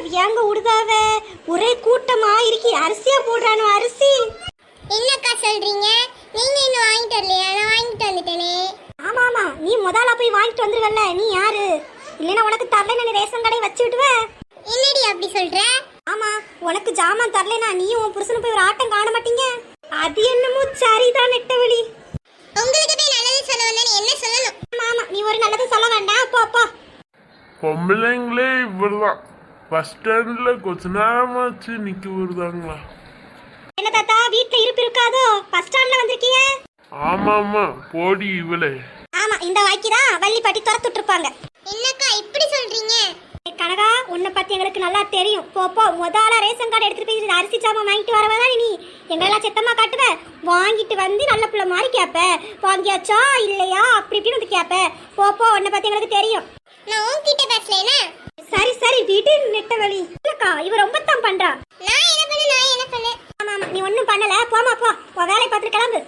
வியாங்க உடுதாவ ஒரே கூட்டமா இருக்கி. அரிசியா போடுறானோ அரிசி. என்னக்கா சொல்றீங்க? நீங்க இன்னும் வாங்கிட்டு வரலையா? நான் வாங்கிட்டு வந்துட்டேனே. ஆமா ஆமா, நீ முதல்ல போய் வாங்கிட்டு வந்துருவல்ல. நீ யாரு? இல்லைன்னா உனக்கு தரலைன்னா நீ ரேஷன் கடை வச்சு விடுவ. என்னடி அப்படி சொல்ற? ஆமா, உனக்கு ஜாமான் தரலைன்னா நீயும் உன் புருஷனும் போய் ஒரு ஆட்டம் காண மாட்டீங்க. அது என்னமோ சரிதான் நெட்டவழி. உங்களுக்கு போய் நல்லது சொல்ல வந்தா என்ன சொல்லணும்? ஆமா ஆமா, நீ ஒரு நல்லது சொல்ல வேண்டாம். அப்போ அப்போ பொம்பளைங்களே இவர்தான் பஸ் ஸ்டாண்ட்ல கொஞ்ச நேரமாச்சு நிக்க வருதாங்களா? என்ன தாத்தா, வீட்ல இருப்பு இருக்காதோ? பஸ் ஸ்டாண்ட்ல வந்திருக்கீங்க? ஆமாமா, போடி இவளே. ஆமா, இந்த வாக்கிதான் வள்ளி பாட்டி துரத்துட்டு இருப்பாங்க. என்னக்கா இப்படி சொல்றீங்க? கனகா, உன்னை பத்தி எங்களுக்கு நல்லா தெரியும். போ முதல்ல ரேஷன் கார்டு எடுத்துட்டு போய் அரிசி சாமான் வாங்கிட்டு வரவேதான் நீ எங்களெல்லாம் செத்தமா காட்டுவ. வாங்கிட்டு வந்து நல்ல பிள்ளை மாதிரி கேப்ப, வாங்கியாச்சா இல்லையா அப்படி இப்படின்னு வந்து கேப்ப. போ, உன்னை பத்தி எங்களுக்கு தெரியும். நான் உன்கிட்ட பேசலேனா? சரி விடு நெட்டவழி. இல்லக்கா, இவ ரொம்ப தான் பண்றா. நான் என்ன பண்ண? ஆமா, நீ ஒண்ணும் பண்ணல. போமா போ, வேலையை பார்த்துட்டு கிளம்பு.